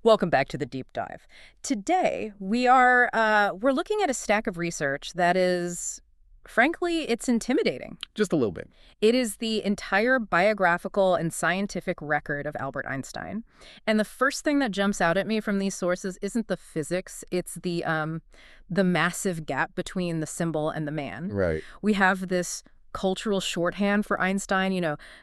Welcome back to the deep dive. Today, we're looking at a stack of research that is, frankly, it's intimidating. Just a little bit. It is the entire biographical and scientific record of Albert Einstein. And the first thing that jumps out at me from these sources isn't the physics, it's the massive gap between the symbol and the man. Right. We have this cultural shorthand for Einstein,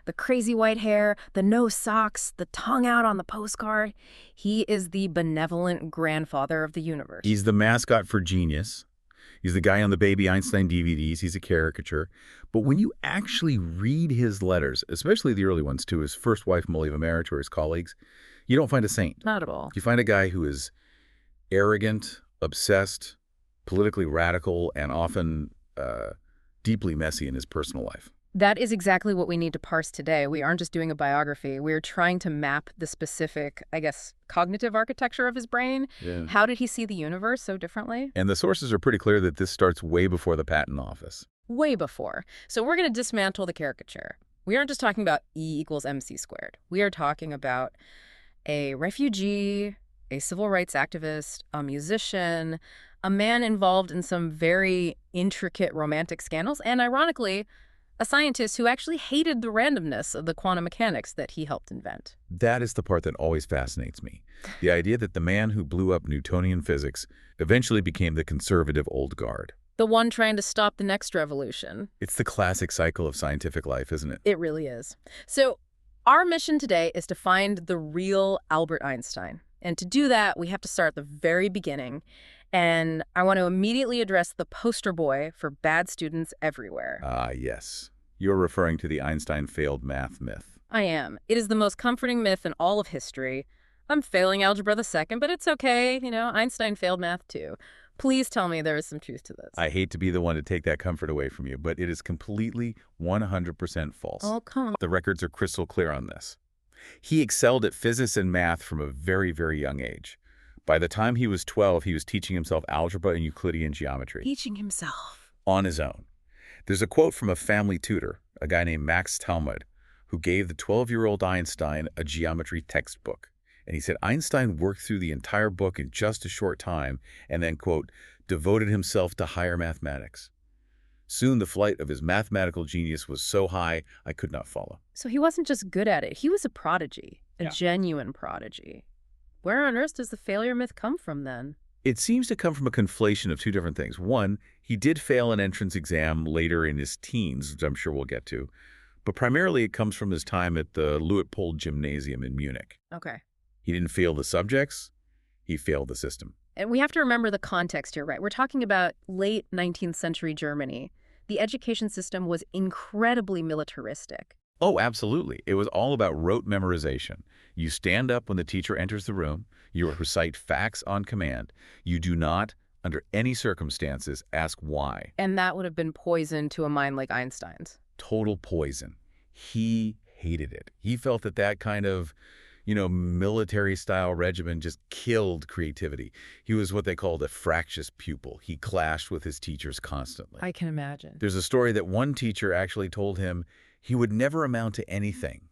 the crazy white hair, the no socks, the tongue out on the postcard. He is the benevolent grandfather of the universe. He's the mascot for genius. He's the guy on the Baby Einstein DVDs. He's a caricature. But when you actually read his letters, especially the early ones to his first wife, Molly Vimerit, or his colleagues, you don't find a saint. Not at all. You find a guy who is arrogant, obsessed, politically radical, and often deeply messy in his personal life. That is exactly what we need to parse today. We aren't just doing a biography. We're trying to map the specific, cognitive architecture of his brain. Yeah. How did he see the universe so differently? And the sources are pretty clear that this starts way before the patent office. Way before. So we're going to dismantle the caricature. We aren't just talking about E equals MC squared. We are talking about a refugee, a civil rights activist, a musician, a man involved in some very intricate romantic scandals, and ironically, a scientist who actually hated the randomness of the quantum mechanics that he helped invent. That is the part that always fascinates me. The idea that the man who blew up Newtonian physics eventually became the conservative old guard. The one trying to stop the next revolution. It's the classic cycle of scientific life, isn't it? It really is. So our mission today is to find the real Albert Einstein. And to do that, we have to start at the very beginning. And I want to immediately address the poster boy for bad students everywhere. Ah, yes. You're referring to the Einstein failed math myth. I am. It is the most comforting myth in all of history. I'm failing algebra the second, but it's okay. Einstein failed math too. Please tell me there is some truth to this. I hate to be the one to take that comfort away from you, but it is completely 100% false. Oh, come on. The records are crystal clear on this. He excelled at physics and math from a very, very young age. By the time he was 12, he was teaching himself algebra and Euclidean geometry. Teaching himself. On his own. There's a quote from a family tutor, a guy named Max Talmud, who gave the 12-year-old Einstein a geometry textbook. And he said Einstein worked through the entire book in just a short time and then, quote, devoted himself to higher mathematics. Soon the flight of his mathematical genius was so high, I could not follow. So he wasn't just good at it. He was a prodigy, a genuine prodigy. Where on earth does the failure myth come from then? It seems to come from a conflation of two different things. One, he did fail an entrance exam later in his teens, which I'm sure we'll get to. But primarily it comes from his time at the Luitpold Gymnasium in Munich. Okay. He didn't fail the subjects, he failed the system. And we have to remember the context here, right? We're talking about late 19th century Germany. The education system was incredibly militaristic. Oh, absolutely. It was all about rote memorization. You stand up when the teacher enters the room. You recite facts on command. You do not, under any circumstances, ask why. And that would have been poison to a mind like Einstein's. Total poison. He hated it. He felt that kind of, military-style regimen just killed creativity. He was what they called a fractious pupil. He clashed with his teachers constantly. I can imagine. There's a story that one teacher actually told him he would never amount to anything.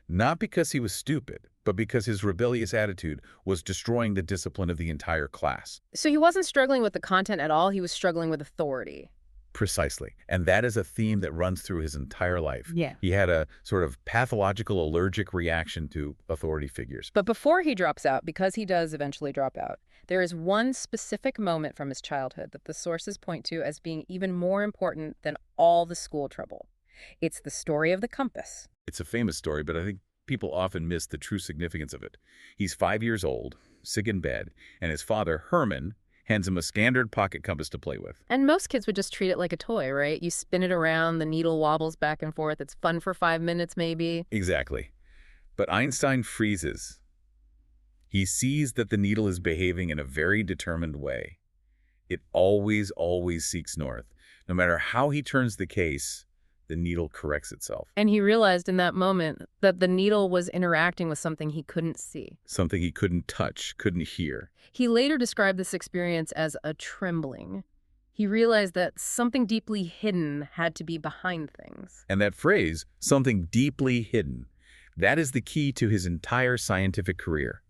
Not because he was stupid, but because his rebellious attitude was destroying the discipline of the entire class. So he wasn't struggling with the content at all, he was struggling with authority. Precisely. And that is a theme that runs through his entire life. Yeah. He had a sort of pathological allergic reaction to authority figures. But before he drops out, because he does eventually drop out, there is one specific moment from his childhood that the sources point to as being even more important than all the school trouble. It's the story of the compass. It's a famous story, but I think people often miss the true significance of it. He's 5 years old, sick in bed, and his father, Herman, hands him a standard pocket compass to play with. And most kids would just treat it like a toy, right? You spin it around, the needle wobbles back and forth. It's fun for 5 minutes, maybe. Exactly. But Einstein freezes. He sees that the needle is behaving in a very determined way. It always, always seeks north. No matter how he turns the case, the needle corrects itself. And he realized in that moment that the needle was interacting with something he couldn't see. Something he couldn't touch, couldn't hear. He later described this experience as a trembling. He realized that something deeply hidden had to be behind things. And that phrase, something deeply hidden, that is the key to his entire scientific career.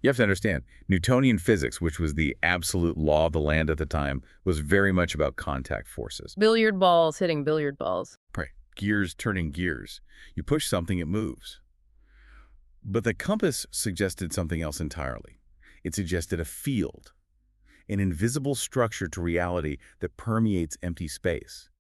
You have to understand, Newtonian physics, which was the absolute law of the land at the time, was very much about contact forces. Billiard balls hitting billiard balls. Right. Gears turning gears. You push something, it moves. But the compass suggested something else entirely. It suggested a field, an invisible structure to reality that permeates empty space.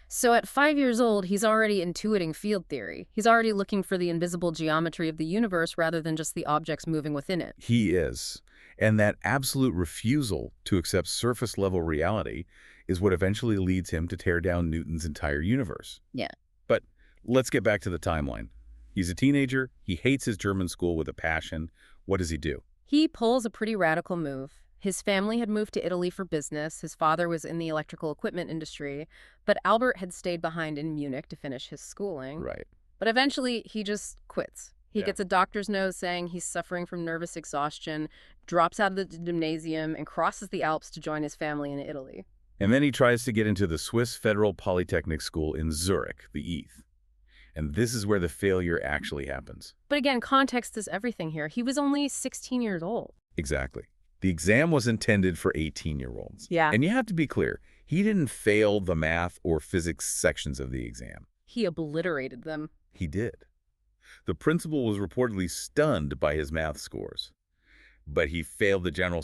So at 5 years old, he's already intuiting field theory. He's already looking for the invisible geometry of the universe rather than just the objects moving within it. He is. And that absolute refusal to accept surface-level reality is what eventually leads him to tear down Newton's entire universe. Yeah. But let's get back to the timeline. He's a teenager. He hates his German school with a passion. What does he do? He pulls a pretty radical move. His family had moved to Italy for business. His father was in the electrical equipment industry, but Albert had stayed behind in Munich to finish his schooling. Right. But eventually, he just quits. He Yeah. gets a doctor's note saying he's suffering from nervous exhaustion, drops out of the gymnasium, and crosses the Alps to join his family in Italy. And then he tries to get into the Swiss Federal Polytechnic School in Zurich, the ETH. And this is where the failure actually happens. But again, context is everything here. He was only 16 years old. Exactly. The exam was intended for 18-year-olds. Yeah. And you have to be clear, he didn't fail the math or physics sections of the exam. He obliterated them. He did. The principal was reportedly stunned by his math scores. But he failed the general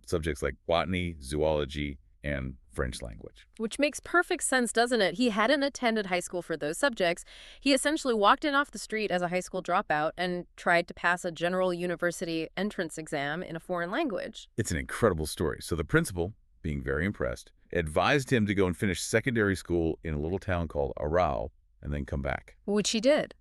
subjects like botany, zoology, and French language. Which makes perfect sense, doesn't it? He hadn't attended high school for those subjects. He essentially walked in off the street as a high school dropout and tried to pass a general university entrance exam in a foreign language. It's an incredible story. So the principal, being very impressed, advised him to go and finish secondary school in a little town called Aarau and then come back. Which he did.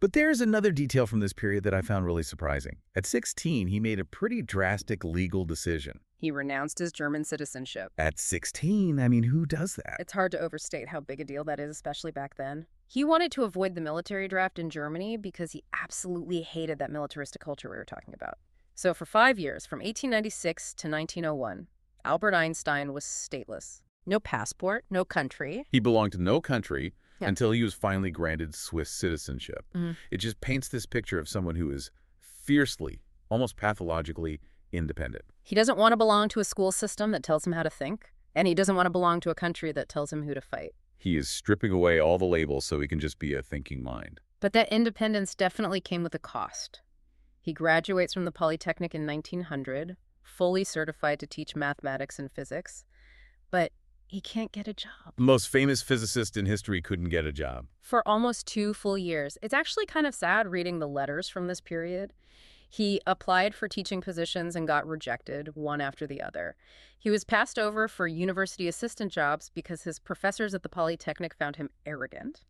But there's another detail from this period that I found really surprising. At 16, he made a pretty drastic legal decision. He renounced his German citizenship. At 16, I mean, who does that? It's hard to overstate how big a deal that is, especially back then. He wanted to avoid the military draft in Germany because he absolutely hated that militaristic culture we were talking about. So for 5 years, from 1896 to 1901, Albert Einstein was stateless. No passport, no country. He belonged to no country Yeah. until he was finally granted Swiss citizenship. Mhm. It just paints this picture of someone who is fiercely, almost pathologically independent. He doesn't want to belong to a school system that tells him how to think, and he doesn't want to belong to a country that tells him who to fight. He is stripping away all the labels so he can just be a thinking mind. But that independence definitely came with a cost. He graduates from the Polytechnic in 1900, fully certified to teach mathematics and physics, but he can't get a job. The most famous physicist in history couldn't get a job. For almost 2 full years. It's actually kind of sad reading the letters from this period. He applied for teaching positions and got rejected, one after the other. He was passed over for university assistant jobs because his professors at the Polytechnic found him arrogant.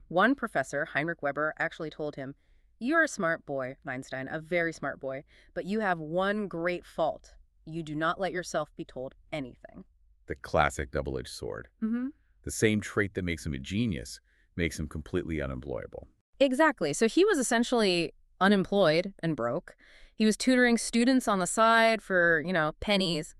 One professor, Heinrich Weber, actually told him, "You're a smart boy, Einstein, a very smart boy, but you have one great fault. You do not let yourself be told anything." The classic double-edged sword. The same trait that makes him a genius makes him completely unemployable. Exactly. So he was essentially unemployed and broke. He was tutoring students on the side for, pennies.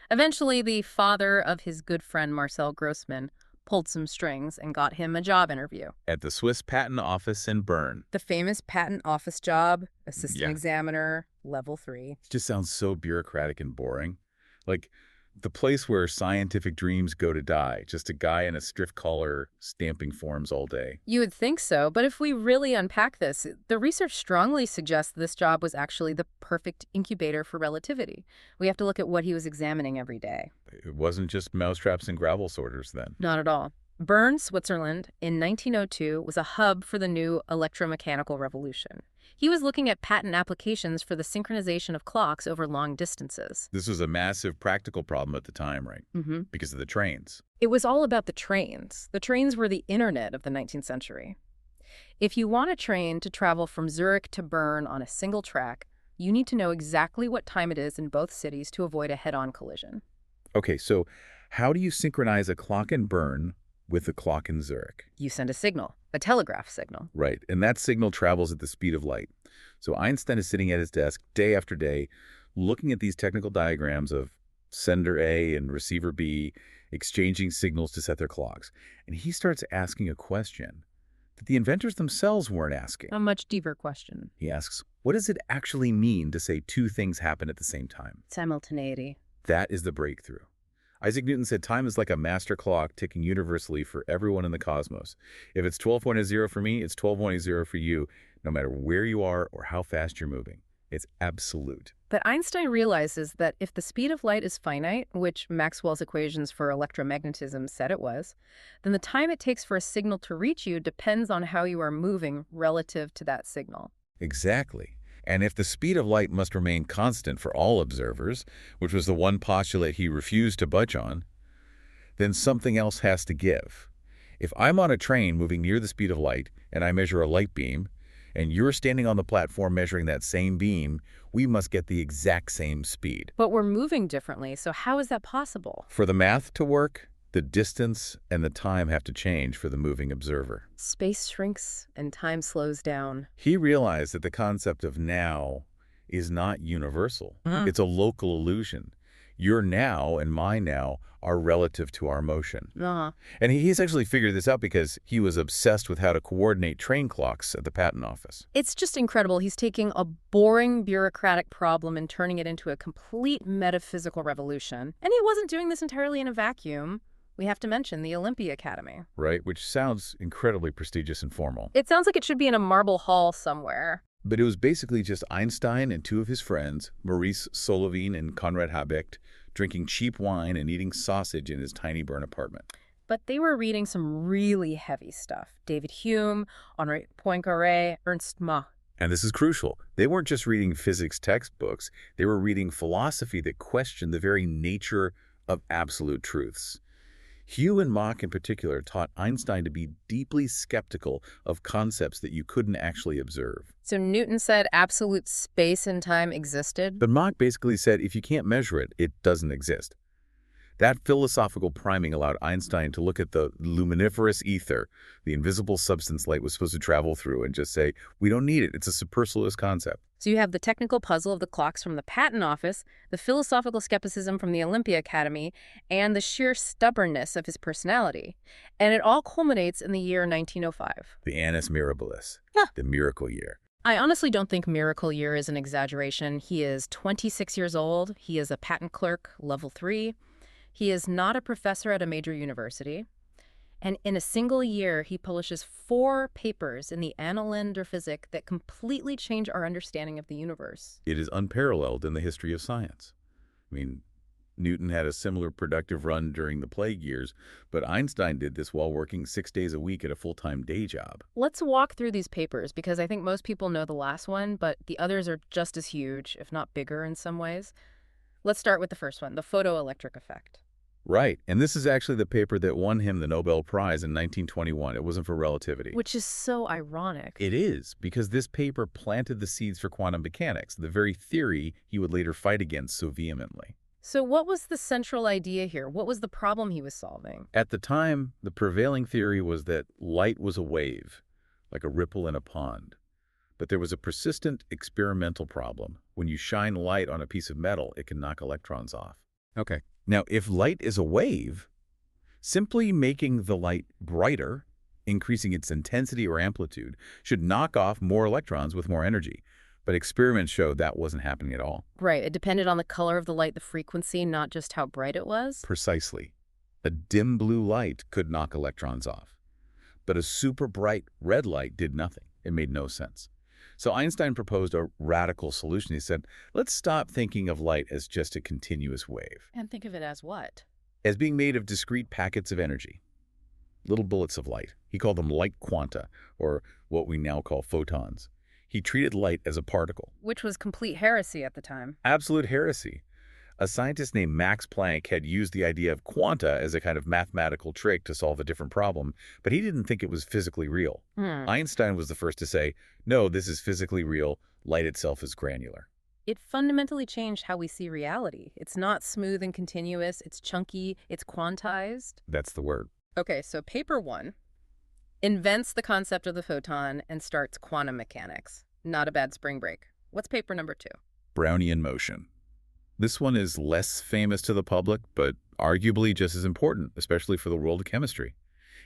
Eventually, the father of his good friend Marcel Grossman pulled some strings and got him a job interview. At the Swiss Patent Office in Bern. The famous patent office job, assistant Yeah. examiner, level 3. It just sounds so bureaucratic and boring. Like the place where scientific dreams go to die. Just a guy in a stiff collar stamping forms all day. You would think so, but if we really unpack this, the research strongly suggests this job was actually the perfect incubator for relativity. We have to look at what he was examining every day. It wasn't just mousetraps and gravel sorters then. Not at all. Bern, Switzerland, in 1902 was a hub for the new electromechanical revolution. He was looking at patent applications for the synchronization of clocks over long distances. This was a massive practical problem at the time, right? Mm-hmm. Because of the trains. It was all about the trains. The trains were the internet of the 19th century. If you want a train to travel from Zurich to Bern on a single track, you need to know exactly what time it is in both cities to avoid a head-on collision. Okay, so how do you synchronize a clock in Bern with a clock in Zurich? You send a signal, a telegraph signal. Right, and that signal travels at the speed of light. So Einstein is sitting at his desk day after day, looking at these technical diagrams of sender A and receiver B, exchanging signals to set their clocks. And he starts asking a question that the inventors themselves weren't asking. A much deeper question. He asks, What does it actually mean to say two things happen at the same time? Simultaneity. That is the breakthrough. Isaac Newton said time is like a master clock ticking universally for everyone in the cosmos. If it's 12.0 for me, it's 12.0 for you, no matter where you are or how fast you're moving. It's absolute. But Einstein realizes that if the speed of light is finite, which Maxwell's equations for electromagnetism said it was, then the time it takes for a signal to reach you depends on how you are moving relative to that signal. Exactly. And if the speed of light must remain constant for all observers, which was the one postulate he refused to budge on, then something else has to give. If I'm on a train moving near the speed of light and I measure a light beam, and you're standing on the platform measuring that same beam, we must get the exact same speed. But we're moving differently, so how is that possible? For the math to work, the distance and the time have to change for the moving observer. Space shrinks and time slows down. He realized that the concept of now is not universal. It's a local illusion. Your now and my now are relative to our motion. And he's actually figured this out because he was obsessed with how to coordinate train clocks at the patent office. It's just incredible. He's taking a boring bureaucratic problem and turning it into a complete metaphysical revolution. And he wasn't doing this entirely in a vacuum. We have to mention the Olympia Academy. Right, which sounds incredibly prestigious and formal. It sounds like it should be in a marble hall somewhere. But it was basically just Einstein and two of his friends, Maurice Solovine and Conrad Habecht, drinking cheap wine and eating sausage in his tiny Bern apartment. But they were reading some really heavy stuff. David Hume, Henri Poincaré, Ernst Mach. And this is crucial. They weren't just reading physics textbooks. They were reading philosophy that questioned the very nature of absolute truths. Hume and Mach in particular taught Einstein to be deeply skeptical of concepts that you couldn't actually observe. So Newton said absolute space and time existed? But Mach basically said if you can't measure it, it doesn't exist. That philosophical priming allowed Einstein to look at the luminiferous ether, the invisible substance light was supposed to travel through, and just say, we don't need it. It's a superfluous concept. So you have the technical puzzle of the clocks from the patent office, the philosophical skepticism from the Olympia Academy, and the sheer stubbornness of his personality. And it all culminates in the year 1905. The Annus Mirabilis, the miracle year. I honestly don't think miracle year is an exaggeration. He is 26 years old. He is a patent clerk, level 3. He is not a professor at a major university. And in a single year, he publishes 4 papers in the Annalen der Physik that completely change our understanding of the universe. It is unparalleled in the history of science. I mean, Newton had a similar productive run during the plague years, but Einstein did this while working 6 days a week at a full-time day job. Let's walk through these papers because I think most people know the last one, but the others are just as huge, if not bigger in some ways. Let's start with the first one, the photoelectric effect. Right, and this is actually the paper that won him the Nobel Prize in 1921. It wasn't for relativity. Which is so ironic. It is, because this paper planted the seeds for quantum mechanics, the very theory he would later fight against so vehemently. So what was the central idea here? What was the problem he was solving? At the time, the prevailing theory was that light was a wave, like a ripple in a pond. But there was a persistent experimental problem. When you shine light on a piece of metal, it can knock electrons off. Okay. Now, if light is a wave, simply making the light brighter, increasing its intensity or amplitude, should knock off more electrons with more energy. But experiments showed that wasn't happening at all. Right. It depended on the color of the light, the frequency, not just how bright it was. Precisely. A dim blue light could knock electrons off. But a super bright red light did nothing. It made no sense. So Einstein proposed a radical solution. He said, let's stop thinking of light as just a continuous wave. And think of it as what? As being made of discrete packets of energy, little bullets of light. He called them light quanta, or what we now call photons. He treated light as a particle. Which was complete heresy at the time. Absolute heresy. A scientist named Max Planck had used the idea of quanta as a kind of mathematical trick to solve a different problem, but he didn't think it was physically real. Einstein was the first to say, no, this is physically real. Light itself is granular. It fundamentally changed how we see reality. It's not smooth and continuous. It's chunky. It's quantized. That's the word. Okay, so paper 1 invents the concept of the photon and starts quantum mechanics. Not a bad spring break. What's paper number 2? Brownian motion. This one is less famous to the public, but arguably just as important, especially for the world of chemistry.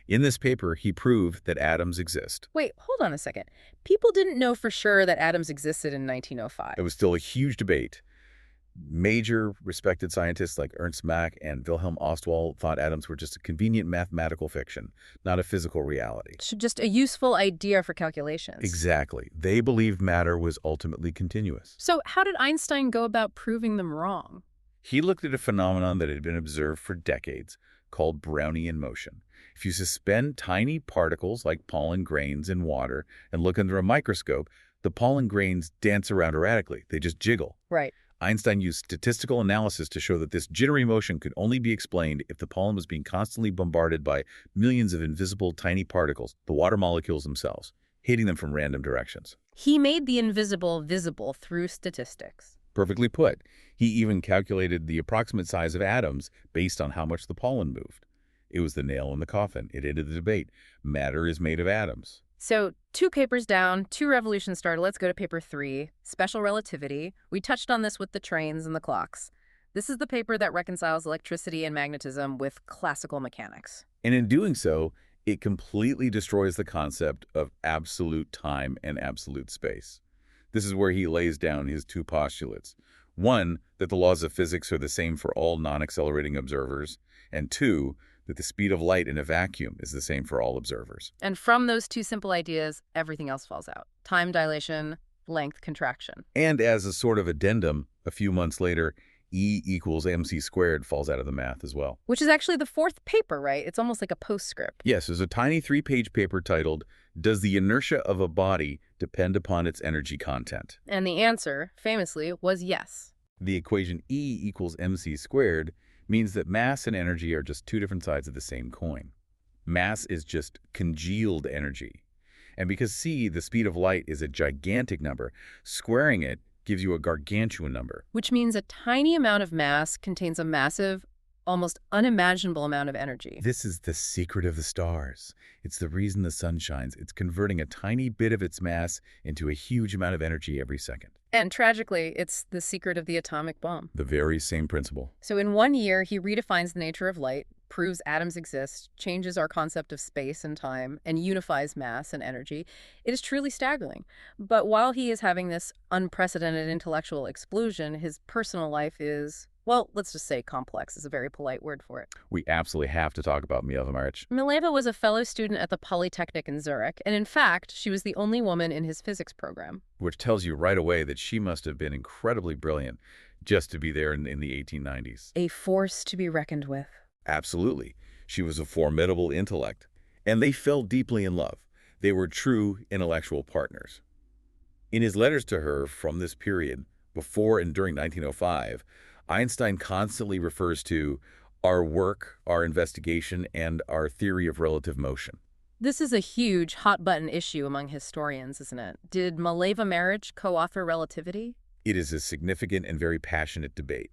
In this paper, he proved that atoms exist. Wait, hold on a second. People didn't know for sure that atoms existed in 1905. It was still a huge debate. Major respected scientists like Ernst Mach and Wilhelm Ostwald thought atoms were just a convenient mathematical fiction, not a physical reality. So just a useful idea for calculations. Exactly. They believed matter was ultimately continuous. So how did Einstein go about proving them wrong? He looked at a phenomenon that had been observed for decades called Brownian motion. If you suspend tiny particles like pollen grains in water and look under a microscope, the pollen grains dance around erratically. They just jiggle. Right. Einstein used statistical analysis to show that this jittery motion could only be explained if the pollen was being constantly bombarded by millions of invisible tiny particles, the water molecules themselves, hitting them from random directions. He made the invisible visible through statistics. Perfectly put. He even calculated the approximate size of atoms based on how much the pollen moved. It was the nail in the coffin. It ended the debate. Matter is made of atoms. So 2 papers down, 2 revolutions started. Let's go to paper 3, special relativity. We touched on this with the trains and the clocks. This is the paper that reconciles electricity and magnetism with classical mechanics. And in doing so, it completely destroys the concept of absolute time and absolute space. This is where he lays down his 2 postulates. 1, that the laws of physics are the same for all non-accelerating observers, and 2, that the speed of light in a vacuum is the same for all observers. And from those 2 simple ideas, everything else falls out. Time dilation, length contraction. And as a sort of addendum, a few months later, E equals mc squared falls out of the math as well. Which is actually the 4th paper, right? It's almost like a postscript. Yes, there's a tiny 3-page paper titled, Does the Inertia of a Body Depend Upon Its Energy Content? And the answer, famously, was yes. The equation E equals mc squared means that mass and energy are just 2 different sides of the same coin. Mass is just congealed energy. And because c, the speed of light, is a gigantic number, squaring it gives you a gargantuan number. Which means a tiny amount of mass contains a massive, almost unimaginable amount of energy. This is the secret of the stars. It's the reason the sun shines. It's converting a tiny bit of its mass into a huge amount of energy every second. And tragically, it's the secret of the atomic bomb. The very same principle. So in 1 year, he redefines the nature of light, proves atoms exist, changes our concept of space and time, and unifies mass and energy. It is truly staggering. But while he is having this unprecedented intellectual explosion, his personal life is, well, let's just say complex is a very polite word for it. We absolutely have to talk about Mileva Maric. Mileva was a fellow student at the Polytechnic in Zurich, and in fact, she was the only woman in his physics program. Which tells you right away that she must have been incredibly brilliant just to be there in the 1890s. A force to be reckoned with. Absolutely. She was a formidable intellect. And they fell deeply in love. They were true intellectual partners. In his letters to her from this period, before and during 1905, Einstein constantly refers to our work, our investigation, and our theory of relative motion. This is a huge hot-button issue among historians, isn't it? Did Mileva Maric co-author relativity? It is a significant and very passionate debate.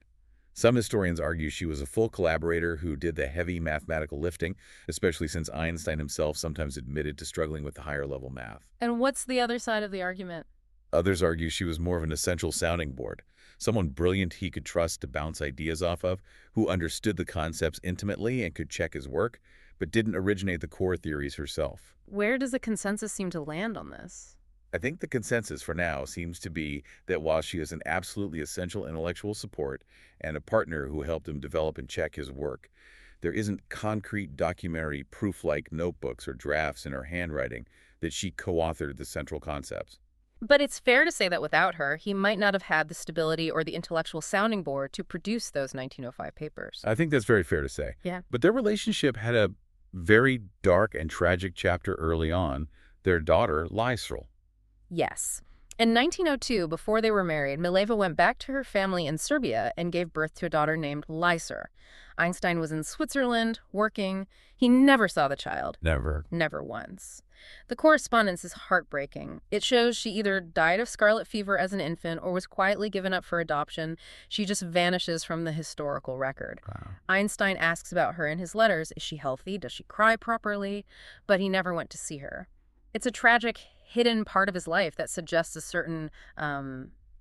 Some historians argue she was a full collaborator who did the heavy mathematical lifting, especially since Einstein himself sometimes admitted to struggling with the higher-level math. And what's the other side of the argument? Others argue she was more of an essential sounding board, someone brilliant he could trust to bounce ideas off of, who understood the concepts intimately and could check his work, but didn't originate the core theories herself. Where does the consensus seem to land on this? I think the consensus for now seems to be that while she is an absolutely essential intellectual support and a partner who helped him develop and check his work, there isn't concrete documentary proof like notebooks or drafts in her handwriting that she co-authored the central concepts. But it's fair to say that without her, he might not have had the stability or the intellectual sounding board to produce those 1905 papers. I think that's very fair to say. Yeah. But their relationship had a very dark and tragic chapter early on, their daughter, Lysel. Yes. In 1902, before they were married, Mileva went back to her family in Serbia and gave birth to a daughter named Lysel. Einstein was in Switzerland, working. He never saw the child. Never. Never once. The correspondence is heartbreaking. It shows she either died of scarlet fever as an infant or was quietly given up for adoption. She just vanishes from the historical record. Wow. Einstein asks about her in his letters. Is she healthy? Does she cry properly? But he never went to see her. It's a tragic, hidden part of his life that suggests a certain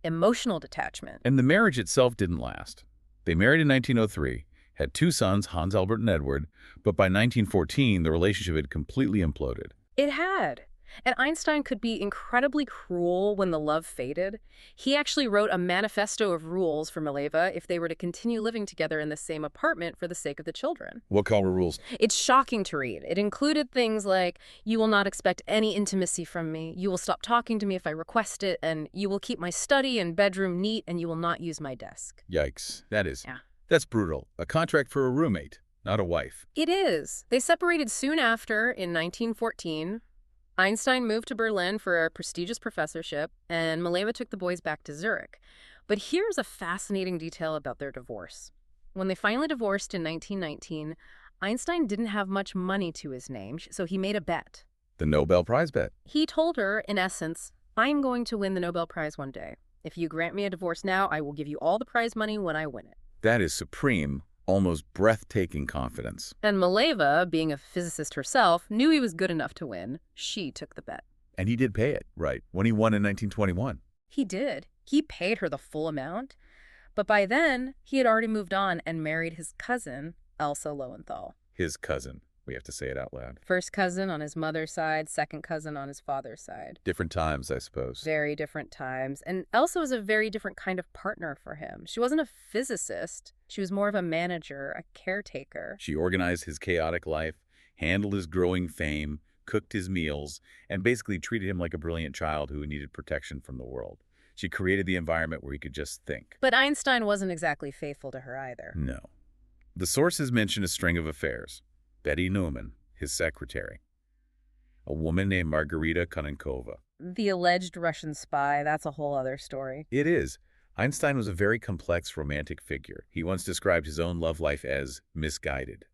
emotional detachment. And the marriage itself didn't last. They married in 1903, had two sons, Hans, Albert, and Edward, but by 1914, the relationship had completely imploded. It had. And Einstein could be incredibly cruel when the love faded. He actually wrote a manifesto of rules for Mileva if they were to continue living together in the same apartment for the sake of the children. What kind of rules? It's shocking to read. It included things like, you will not expect any intimacy from me, you will stop talking to me if I request it, and you will keep my study and bedroom neat, and you will not use my desk. Yikes. Yeah. That's brutal. A contract for a roommate, not a wife. It is. They separated soon after, in 1914. Einstein moved to Berlin for a prestigious professorship, and Mileva took the boys back to Zurich. But here's a fascinating detail about their divorce. When they finally divorced in 1919, Einstein didn't have much money to his name, so he made a bet. The Nobel Prize bet. He told her, in essence, I'm going to win the Nobel Prize one day. If you grant me a divorce now, I will give you all the prize money when I win it. That is supreme, almost breathtaking confidence. And Mileva, being a physicist herself, knew he was good enough to win. She took the bet. And he did pay it, right, when he won in 1921. He did. He paid her the full amount. But by then, he had already moved on and married his cousin, Elsa Lowenthal. His cousin. We have to say it out loud. First cousin on his mother's side, second cousin on his father's side. Different times, I suppose. Very different times. And Elsa was a very different kind of partner for him. She wasn't a physicist. She was more of a manager, a caretaker. She organized his chaotic life, handled his growing fame, cooked his meals, and basically treated him like a brilliant child who needed protection from the world. She created the environment where he could just think. But Einstein wasn't exactly faithful to her either. No. The sources mention a string of affairs. Betty Neumann, his secretary. A woman named Margarita Konenkova. The alleged Russian spy, that's a whole other story. It is. Einstein was a very complex romantic figure. He once described his own love life as misguided.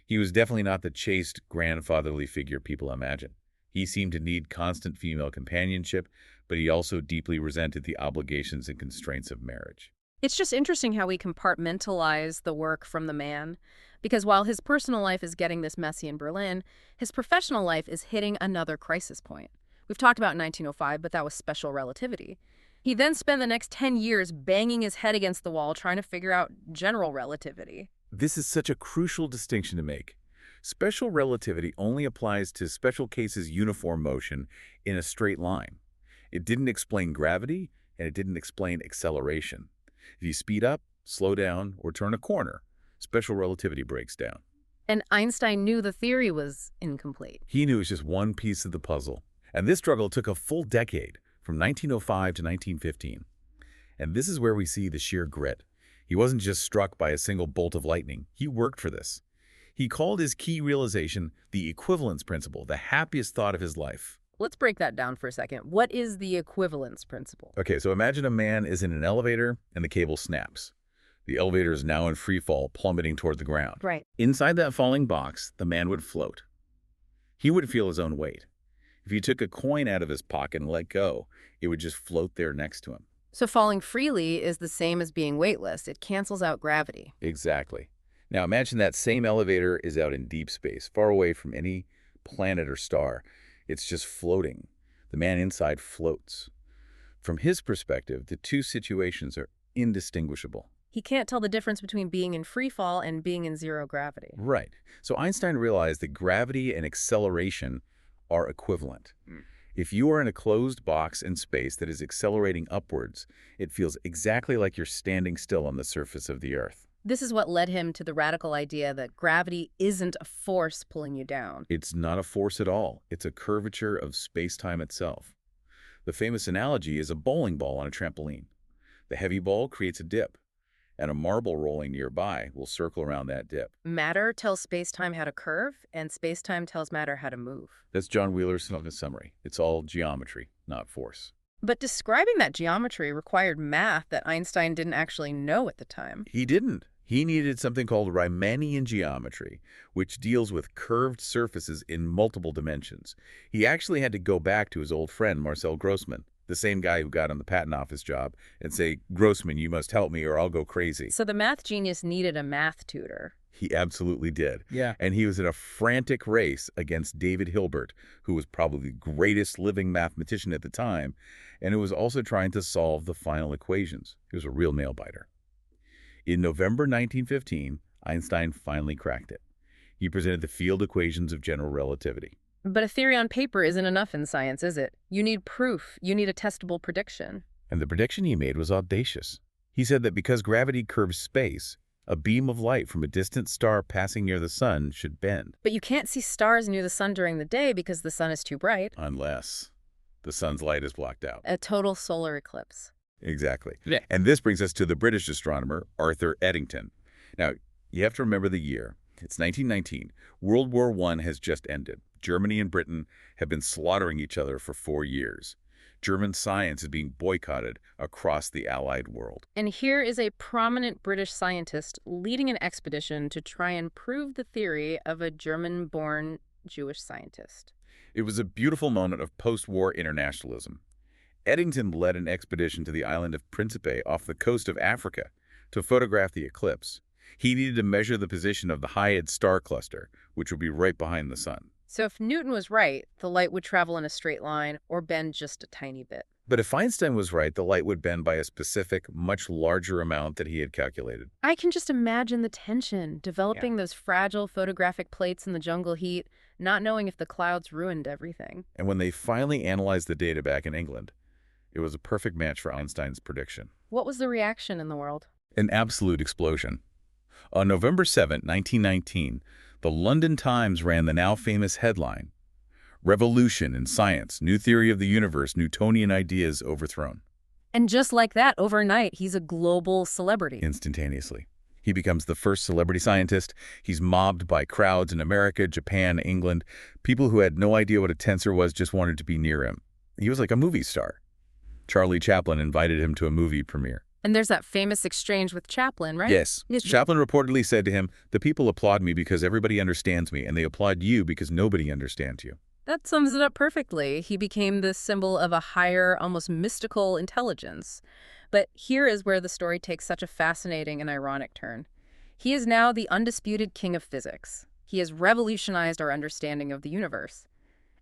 He was definitely not the chaste, grandfatherly figure people imagine. He seemed to need constant female companionship, but he also deeply resented the obligations and constraints of marriage. It's just interesting how we compartmentalize the work from the man, because while his personal life is getting this messy in Berlin, his professional life is hitting another crisis point. We've talked about 1905, but that was special relativity. He then spent the next 10 years banging his head against the wall trying to figure out general relativity. This is such a crucial distinction to make. Special relativity only applies to special cases uniform motion in a straight line. It didn't explain gravity, and it didn't explain acceleration. If you speed up, slow down, or turn a corner, special relativity breaks down. And Einstein knew the theory was incomplete. He knew it was just one piece of the puzzle. And this struggle took a full decade, from 1905 to 1915. And this is where we see the sheer grit. He wasn't just struck by a single bolt of lightning. He worked for this. He called his key realization the equivalence principle, the happiest thought of his life. Let's break that down for a second. What is the equivalence principle? Okay, so imagine a man is in an elevator and the cable snaps. The elevator is now in free fall, plummeting toward the ground. Right. Inside that falling box, the man would float. He would feel his own weight. If you took a coin out of his pocket and let go, it would just float there next to him. So falling freely is the same as being weightless. It cancels out gravity. Exactly. Now imagine that same elevator is out in deep space, far away from any planet or star. It's just floating. The man inside floats. From his perspective, the two situations are indistinguishable. He can't tell the difference between being in free fall and being in zero gravity. Right. So Einstein realized that gravity and acceleration are equivalent. If you are in a closed box in space that is accelerating upwards, it feels exactly like you're standing still on the surface of the Earth. This is what led him to the radical idea that gravity isn't a force pulling you down. It's not a force at all. It's a curvature of space-time itself. The famous analogy is a bowling ball on a trampoline. The heavy ball creates a dip, and a marble rolling nearby will circle around that dip. Matter tells space-time how to curve, and space-time tells matter how to move. That's John Wheeler's summary. It's all geometry, not force. But describing that geometry required math that Einstein didn't actually know at the time. He didn't. He needed something called Riemannian geometry, which deals with curved surfaces in multiple dimensions. He actually had to go back to his old friend, Marcel Grossman, the same guy who got on the patent office job, and say, Grossman, you must help me or I'll go crazy. So the math genius needed a math tutor. He absolutely did. Yeah. And he was in a frantic race against David Hilbert, who was probably the greatest living mathematician at the time, and who was also trying to solve the final equations. He was a real nail-biter. In November 1915, Einstein finally cracked it. He presented the field equations of general relativity. But a theory on paper isn't enough in science, is it? You need proof. You need a testable prediction. And the prediction he made was audacious. He said that because gravity curves space, a beam of light from a distant star passing near the sun should bend. But you can't see stars near the sun during the day because the sun is too bright. Unless the sun's light is blocked out. A total solar eclipse. Exactly. Yeah. And this brings us to the British astronomer, Arthur Eddington. Now, you have to remember the year. It's 1919. World War I has just ended. Germany and Britain have been slaughtering each other for 4 years. German science is being boycotted across the Allied world. And here is a prominent British scientist leading an expedition to try and prove the theory of a German-born Jewish scientist. It was a beautiful moment of post-war internationalism. Eddington led an expedition to the island of Principe off the coast of Africa to photograph the eclipse. He needed to measure the position of the Hyade star cluster, which would be right behind the sun. So if Newton was right, the light would travel in a straight line or bend just a tiny bit. But if Einstein was right, the light would bend by a specific, much larger amount that he had calculated. I can just imagine the tension, developing those fragile photographic plates in the jungle heat, not knowing if the clouds ruined everything. And when they finally analyzed the data back in England, it was a perfect match for Einstein's prediction. What was the reaction in the world? An absolute explosion. On November 7, 1919, the London Times ran the now famous headline, "Revolution in Science, New Theory of the Universe, Newtonian Ideas Overthrown." And just like that, overnight, he's a global celebrity. Instantaneously. He becomes the first celebrity scientist. He's mobbed by crowds in America, Japan, England. People who had no idea what a tensor was just wanted to be near him. He was like a movie star. Charlie Chaplin invited him to a movie premiere. And there's that famous exchange with Chaplin, right? Yes. Chaplin reportedly said to him, "The people applaud me because everybody understands me, and they applaud you because nobody understands you." That sums it up perfectly. He became the symbol of a higher, almost mystical intelligence. But here is where the story takes such a fascinating and ironic turn. He is now the undisputed king of physics. He has revolutionized our understanding of the universe.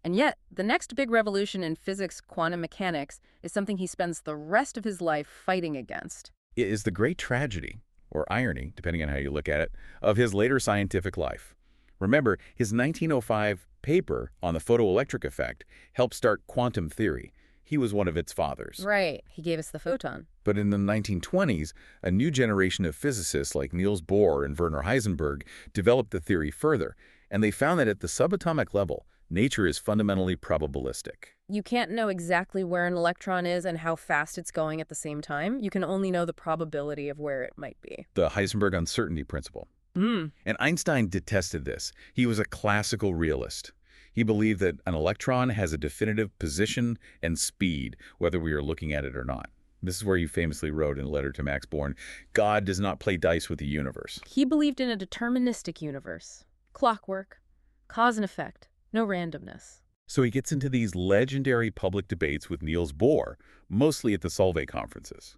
And yet, the next big revolution in physics, quantum mechanics, is something he spends the rest of his life fighting against. It is the great tragedy, or irony, depending on how you look at it, of his later scientific life. Remember, his 1905 paper on the photoelectric effect helped start quantum theory. He was one of its fathers. Right. He gave us the photon. But in the 1920s, a new generation of physicists like Niels Bohr and Werner Heisenberg developed the theory further, and they found that at the subatomic level, nature is fundamentally probabilistic. You can't know exactly where an electron is and how fast it's going at the same time. You can only know the probability of where it might be. The Heisenberg uncertainty principle. Mm. And Einstein detested this. He was a classical realist. He believed that an electron has a definitive position and speed, whether we are looking at it or not. This is where he famously wrote in a letter to Max Born, "God does not play dice with the universe." He believed in a deterministic universe. Clockwork, cause and effect, no randomness. So he gets into these legendary public debates with Niels Bohr, mostly at the Solvay conferences.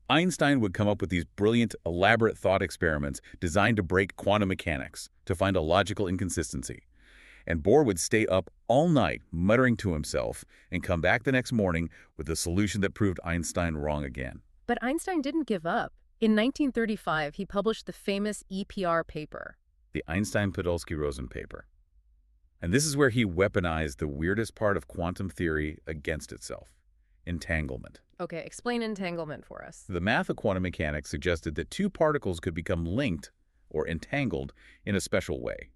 Einstein would come up with these brilliant, elaborate thought experiments designed to break quantum mechanics, to find a logical inconsistency. And Bohr would stay up all night muttering to himself and come back the next morning with a solution that proved Einstein wrong again. But Einstein didn't give up. In 1935, he published the famous EPR paper. The Einstein-Podolsky-Rosen paper. And this is where he weaponized the weirdest part of quantum theory against itself, entanglement. Okay, explain entanglement for us. The math of quantum mechanics suggested that two particles could become linked or entangled in a special way.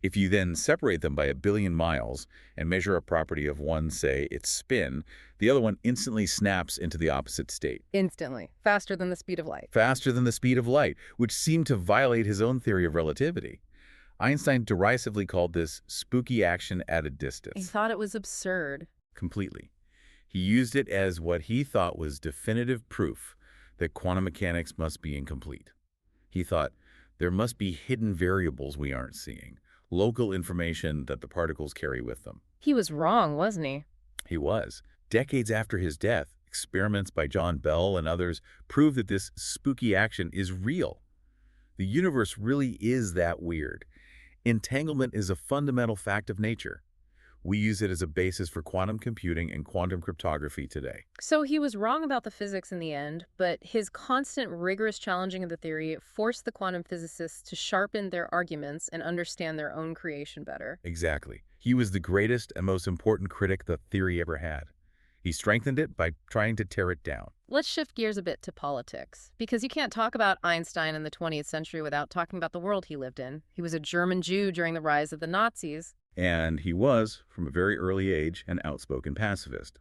If you then separate them by 1 billion miles and measure a property of one, say, its spin, the other one instantly snaps into the opposite state. Instantly. Faster than the speed of light. Faster than the speed of light, which seemed to violate his own theory of relativity. Einstein derisively called this spooky action at a He distance. thought it was absurd. Completely. He used it as what he thought was definitive proof that quantum mechanics must be incomplete. He thought there must be hidden variables we aren't seeing, local information that the particles carry with them. He was wrong, wasn't he? He was. Decades after his death, experiments by John Bell and others prove that this spooky action is real. The universe really is that weird. Entanglement is a fundamental fact of nature. We use it as a basis for quantum computing and quantum cryptography today. So he was wrong about the physics in the end, but his constant, rigorous challenging of the theory forced the quantum physicists to sharpen their arguments and understand their own creation better. Exactly. He was the greatest and most important critic the theory ever had. He strengthened it by trying to tear it down. Let's shift gears a bit to politics, because you can't talk about Einstein in the 20th century without talking about the world he lived in. He was a German Jew during the rise of the Nazis. And he was, from a very early age, an outspoken pacifist.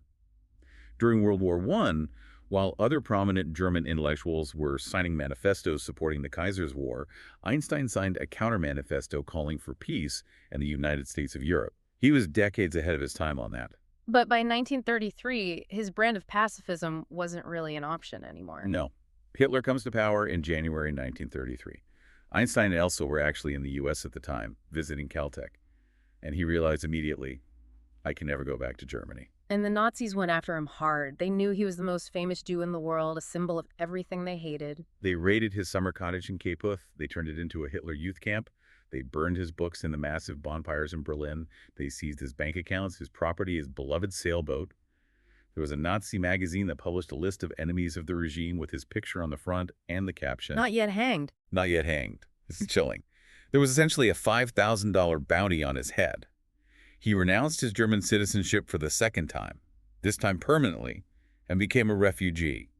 During World War I, while other prominent German intellectuals were signing manifestos supporting the Kaiser's War, Einstein signed a counter-manifesto calling for peace and the United States of Europe. He was decades ahead of his time on that. But by 1933, his brand of pacifism wasn't really an option anymore. No. Hitler comes to power in January 1933. Einstein and Elsa were actually in the U.S. at the time, visiting Caltech. And he realized immediately, I can never go back to Germany. And the Nazis went after him hard. They knew he was the most famous Jew in the world, a symbol of everything they hated. They raided his summer cottage in Cape Hoth. They turned it into a Hitler youth camp. They burned his books in the massive bonfires in Berlin. They seized his bank accounts, his property, his beloved sailboat. There was a Nazi magazine that published a list of enemies of the regime with his picture on the front and the caption, Not yet hanged. Not yet hanged. This is chilling. There was essentially a $5,000 bounty on his head. He renounced his German citizenship for the second time, this time permanently, and became a refugee.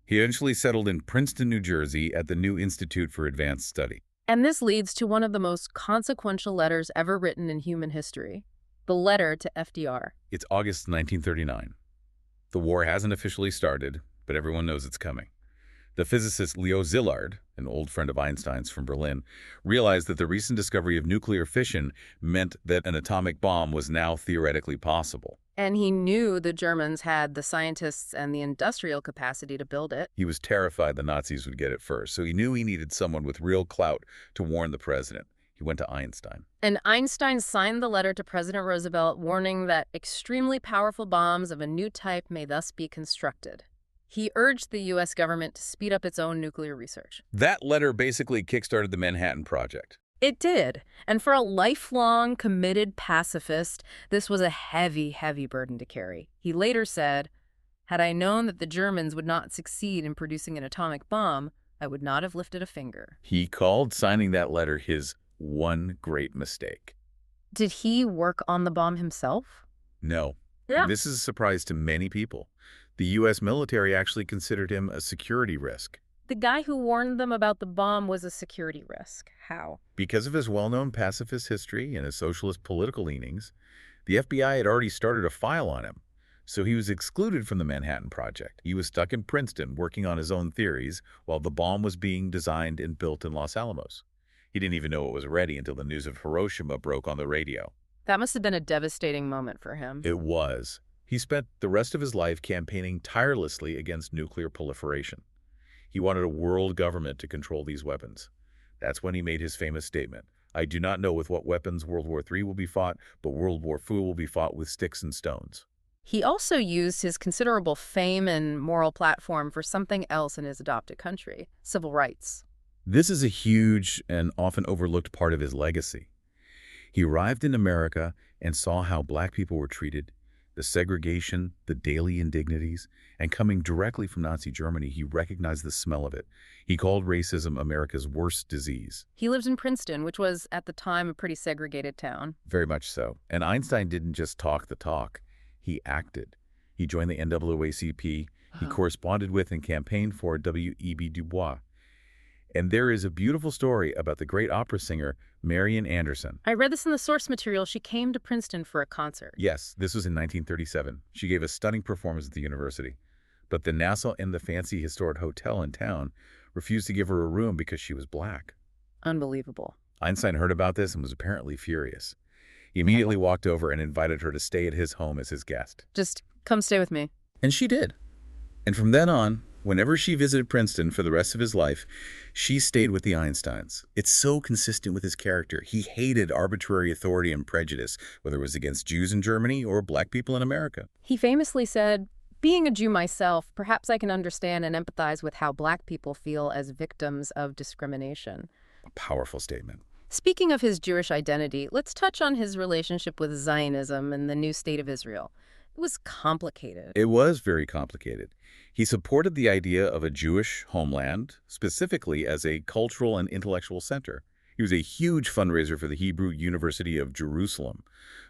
He eventually settled in Princeton, New Jersey at the New Institute for Advanced Study. And this leads to one of the most consequential letters ever written in human history, the letter to FDR. It's August 1939. The war hasn't officially started, but everyone knows it's coming. The physicist Leo Szilard, an old friend of Einstein's from Berlin, realized that the recent discovery of nuclear fission meant that an atomic bomb was now theoretically possible. And he knew the Germans had the scientists and the industrial capacity to build it. He was terrified the Nazis would get it first, so he knew he needed someone with real clout to warn the president. He went to Einstein. And Einstein signed the letter to President Roosevelt warning that extremely powerful bombs of a new type may thus be constructed. He urged the U.S. government to speed up its own nuclear research. That letter basically kickstarted the Manhattan Project. It did. And for a lifelong, committed pacifist, this was a heavy, heavy burden to carry. He later said, "Had I known that the Germans would not succeed in producing an atomic bomb, I would not have lifted a finger." He called signing that letter his one great mistake. Did he work on the bomb himself? No. Yeah. This is a surprise to many people. The U.S. military actually considered him a security risk. The guy who warned them about the bomb was a security risk. How? Because of his well-known pacifist history and his socialist political leanings, the FBI had already started a file on him. So he was excluded from the Manhattan Project. He was stuck in Princeton working on his own theories while the bomb was being designed and built in Los Alamos. He didn't even know it was ready until the news of Hiroshima broke on the radio. That must have been a devastating moment for him. It was. He spent the rest of his life campaigning tirelessly against nuclear proliferation. He wanted a world government to control these weapons. That's when he made his famous statement, "I do not know with what weapons World War III will be fought, but World War IV will be fought with sticks and stones." He also used his considerable fame and moral platform for something else in his adopted country, civil rights. This is a huge and often overlooked part of his legacy. He arrived in America and saw how black people were treated, the segregation, the daily indignities, and coming directly from Nazi Germany, he recognized the smell of it. He called racism America's worst disease. He lived in Princeton, which was, at the time, a pretty segregated town. Very much so. And Einstein didn't just talk the talk. He acted. He joined the NAACP. He corresponded with and campaigned for W.E.B. Du Bois. And there is a beautiful story about the great opera singer, Marian Anderson. I read this in the source material. She came to Princeton for a concert. Yes, this was in 1937. She gave a stunning performance at the university. But the Nassau Inn, the fancy historic hotel in town, refused to give her a room because she was black. Unbelievable. Einstein heard about this and was apparently furious. He immediately walked over and invited her to stay at his home as his guest. Just come stay with me. And she did. And from then on, whenever she visited Princeton for the rest of his life, she stayed with the Einsteins. It's so consistent with his character. He hated arbitrary authority and prejudice, whether it was against Jews in Germany or black people in America. He famously said, "Being a Jew myself, perhaps I can understand and empathize with how black people feel as victims of discrimination." A powerful statement. Speaking of his Jewish identity, let's touch on his relationship with Zionism and the new state of Israel. It was complicated. It was very complicated. He supported the idea of a Jewish homeland, specifically as a cultural and intellectual center. He was a huge fundraiser for the Hebrew University of Jerusalem,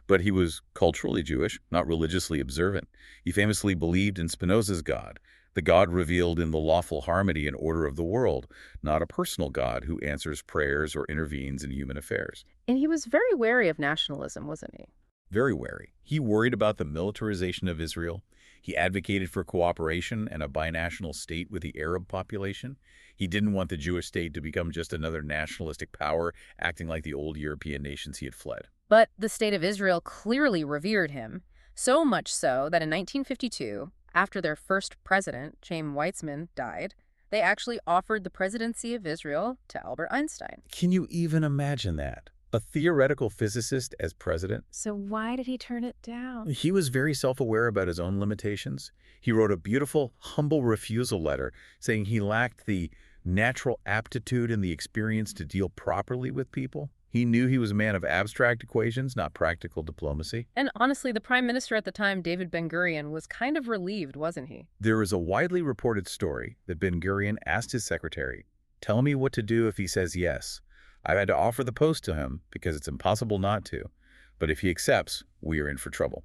but he was culturally Jewish, not religiously observant. He famously believed in Spinoza's God, the God revealed in the lawful harmony and order of the world, not a personal God who answers prayers or intervenes in human affairs. And he was very wary of nationalism, wasn't he? Very wary. He worried about the militarization of Israel. He advocated for cooperation and a binational state with the Arab population. He didn't want the Jewish state to become just another nationalistic power, acting like the old European nations he had fled. But the state of Israel clearly revered him, so much so that in 1952, after their first president, Chaim Weizmann, died, they actually offered the presidency of Israel to Albert Einstein. Can you even imagine that? A theoretical physicist as president? So why did he turn it down? He was very self-aware about his own limitations. He wrote a beautiful, humble refusal letter saying he lacked the natural aptitude and the experience to deal properly with people. He knew he was a man of abstract equations, not practical diplomacy. And honestly, the prime minister at the time, David Ben-Gurion, was kind of relieved, wasn't he? There is a widely reported story that Ben-Gurion asked his secretary, "Tell me what to do if he says yes. I've had to offer the post to him because it's impossible not to. But if he accepts, we are in for trouble."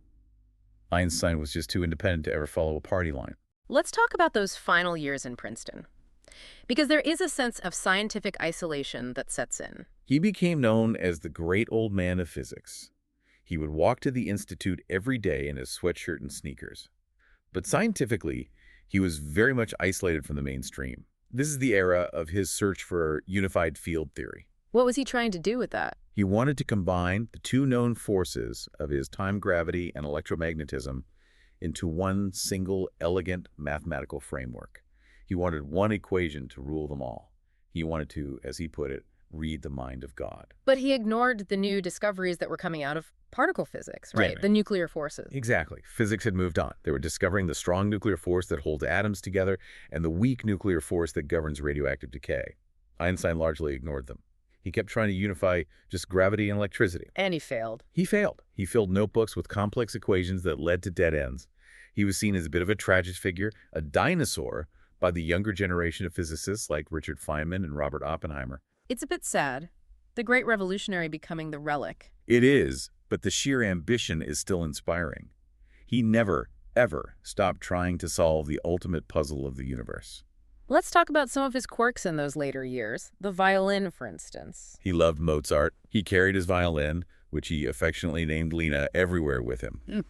Einstein was just too independent to ever follow a party line. Let's talk about those final years in Princeton, because there is a sense of scientific isolation that sets in. He became known as the great old man of physics. He would walk to the institute every day in his sweatshirt and sneakers. But scientifically, he was very much isolated from the mainstream. This is the era of his search for unified field theory. What was he trying to do with that? He wanted to combine the two known forces of his time gravity and electromagnetism into one single, elegant mathematical framework. He wanted one equation to rule them all. He wanted to, as he put it, read the mind of God. But he ignored the new discoveries that were coming out of particle physics, right? The nuclear forces. Exactly. Physics had moved on. They were discovering the strong nuclear force that holds atoms together and the weak nuclear force that governs radioactive decay. Einstein largely ignored them. He kept trying to unify just gravity and electricity. And he failed. He failed. He filled notebooks with complex equations that led to dead ends. He was seen as a bit of a tragic figure, a dinosaur, by the younger generation of physicists like Richard Feynman and Robert Oppenheimer. It's a bit sad. The great revolutionary becoming the relic. It is, but the sheer ambition is still inspiring. He never, ever stopped trying to solve the ultimate puzzle of the universe. Let's talk about some of his quirks in those later years. The violin, for instance. He loved Mozart. He carried his violin, which he affectionately named Lena, everywhere with him.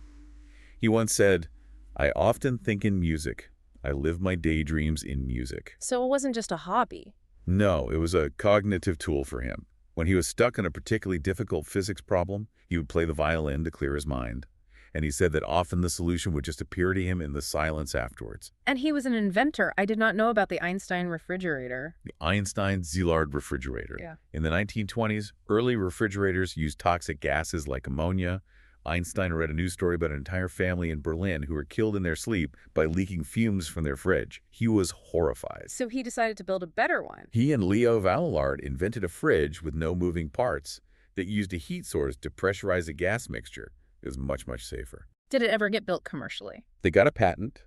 He once said, "I often think in music. I live my daydreams in music." So it wasn't just a hobby. No, it was a cognitive tool for him. When he was stuck in a particularly difficult physics problem, he would play the violin to clear his mind. And he said that often the solution would just appear to him in the silence afterwards. And he was an inventor. I did not know about the Einstein refrigerator. The Einstein-Szilard refrigerator. Yeah. In the 1920s, early refrigerators used toxic gases like ammonia. Einstein read a news story about an entire family in Berlin who were killed in their sleep by leaking fumes from their fridge. He was horrified. So he decided to build a better one. He and Leo Szilard invented a fridge with no moving parts that used a heat source to pressurize a gas mixture. It was much, much safer. Did it ever get built commercially? They got a patent,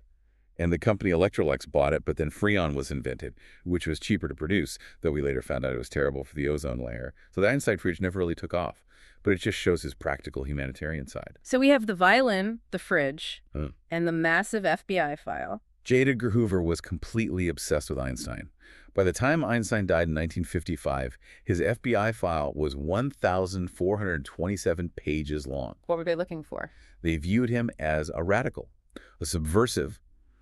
and the company Electrolux bought it, but then Freon was invented, which was cheaper to produce, though we later found out it was terrible for the ozone layer. So the Einstein fridge never really took off, but it just shows his practical humanitarian side. So we have the violin, the fridge, and the massive FBI file. J. Edgar Hoover was completely obsessed with Einstein. By the time Einstein died in 1955, his FBI file was 1,427 pages long. What were they looking for? They viewed him as a radical, a subversive,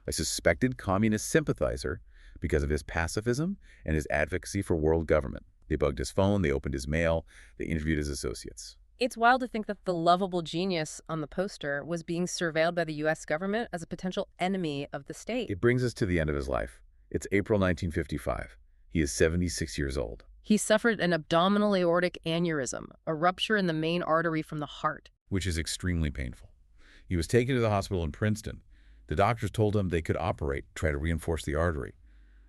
a suspected communist sympathizer because of his pacifism and his advocacy for world government. They bugged his phone, they opened his mail, they interviewed his associates. It's wild to think that the lovable genius on the poster was being surveilled by the U.S. government as a potential enemy of the state. It brings us to the end of his life. It's April 1955. He is 76 years old. He suffered an abdominal aortic aneurysm, a rupture in the main artery from the heart. Which is extremely painful. He was taken to the hospital in Princeton. The doctors told him they could operate, try to reinforce the artery.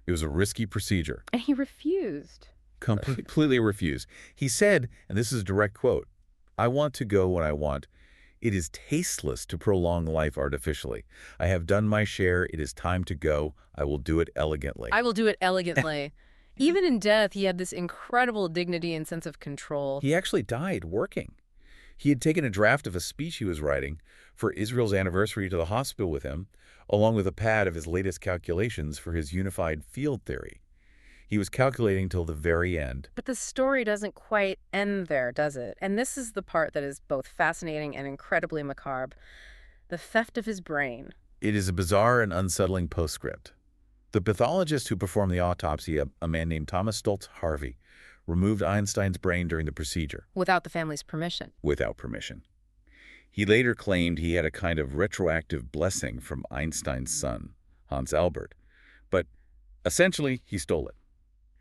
It was a risky procedure. And he refused. Completely refused. He said, and this is a direct quote, "I want to go when I want. It is tasteless to prolong life artificially. I have done my share. It is time to go. I will do it elegantly." I will do it elegantly. Even in death, he had this incredible dignity and sense of control. He actually died working. He had taken a draft of a speech he was writing for Israel's anniversary to the hospital with him, along with a pad of his latest calculations for his unified field theory. He was calculating till the very end. But the story doesn't quite end there, does it? And this is the part that is both fascinating and incredibly macabre. The theft of his brain. It is a bizarre and unsettling postscript. The pathologist who performed the autopsy, a man named Thomas Stultz Harvey, removed Einstein's brain during the procedure. Without the family's permission. Without permission. He later claimed he had a kind of retroactive blessing from Einstein's son, Hans Albert. But essentially, he stole it.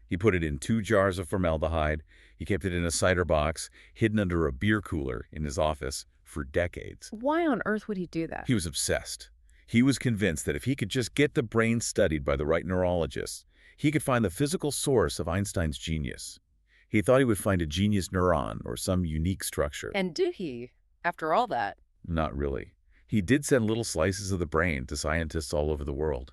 He put it in 2 jars of formaldehyde. He kept it in a cider box, hidden under a beer cooler in his office for decades. Why on earth would he do that? He was obsessed. He was convinced that if he could just get the brain studied by the right neurologists, he could find the physical source of Einstein's genius. He thought he would find a genius neuron or some unique structure. And did he, after all that? Not really. He did send little slices of the brain to scientists all over the world.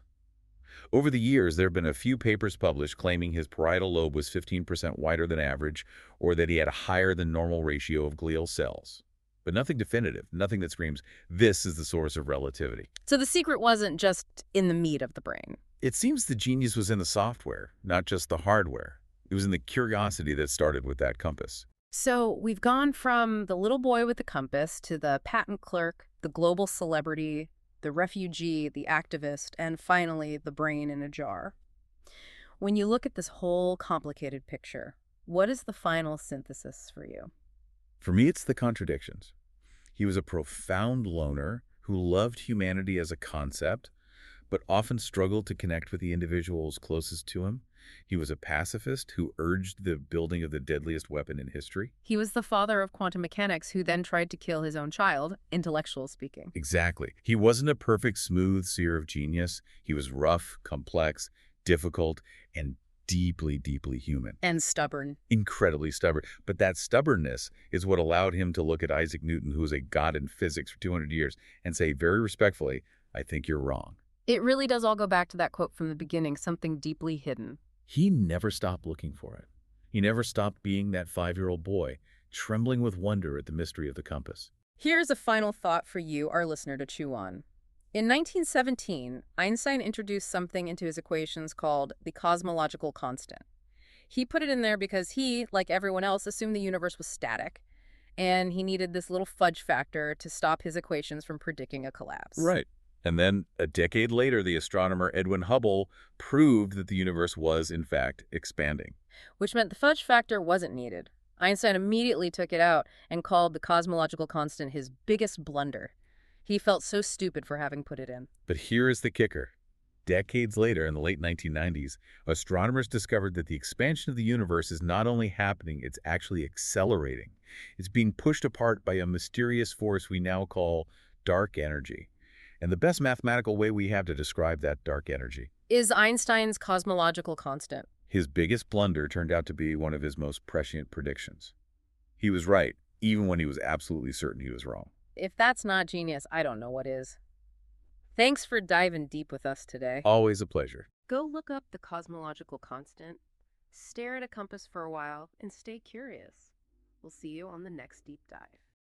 Over the years, there have been a few papers published claiming his parietal lobe was 15% wider than average, or that he had a higher than normal ratio of glial cells. But nothing definitive, nothing that screams, this is the source of relativity. So the secret wasn't just in the meat of the brain. It seems the genius was in the software, not just the hardware. It was in the curiosity that started with that compass. So we've gone from the little boy with the compass to the patent clerk, the global celebrity, the refugee, the activist, and finally the brain in a jar. When you look at this whole complicated picture, what is the final synthesis for you? For me, it's the contradictions. He was a profound loner who loved humanity as a concept, but often struggled to connect with the individuals closest to him. He was a pacifist who urged the building of the deadliest weapon in history. He was the father of quantum mechanics who then tried to kill his own child, intellectual speaking. Exactly. He wasn't a perfect, smooth seer of genius. He was rough, complex, difficult, and deeply, deeply human. And stubborn. Incredibly stubborn. But that stubbornness is what allowed him to look at Isaac Newton, who was a god in physics for 200 years, and say very respectfully, "I think you're wrong." It really does all go back to that quote from the beginning, something deeply hidden. He never stopped looking for it. He never stopped being that 5-year-old boy, trembling with wonder at the mystery of the compass. Here's a final thought for you, our listener, to chew on. In 1917, Einstein introduced something into his equations called the cosmological constant. He put it in there because he, like everyone else, assumed the universe was static, and he needed this little fudge factor to stop his equations from predicting a collapse. Right. And then, a decade later, the astronomer Edwin Hubble proved that the universe was, in fact, expanding. Which meant the fudge factor wasn't needed. Einstein immediately took it out and called the cosmological constant his biggest blunder. He felt so stupid for having put it in. But here is the kicker. Decades later, in the late 1990s, astronomers discovered that the expansion of the universe is not only happening, it's actually accelerating. It's being pushed apart by a mysterious force we now call dark energy. And the best mathematical way we have to describe that dark energy Is Einstein's cosmological constant. His biggest blunder turned out to be one of his most prescient predictions. He was right, even when he was absolutely certain he was wrong. If that's not genius, I don't know what is. Thanks for diving deep with us today. Always a pleasure. Go look up the cosmological constant, stare at a compass for a while, and stay curious. We'll see you on the next deep dive.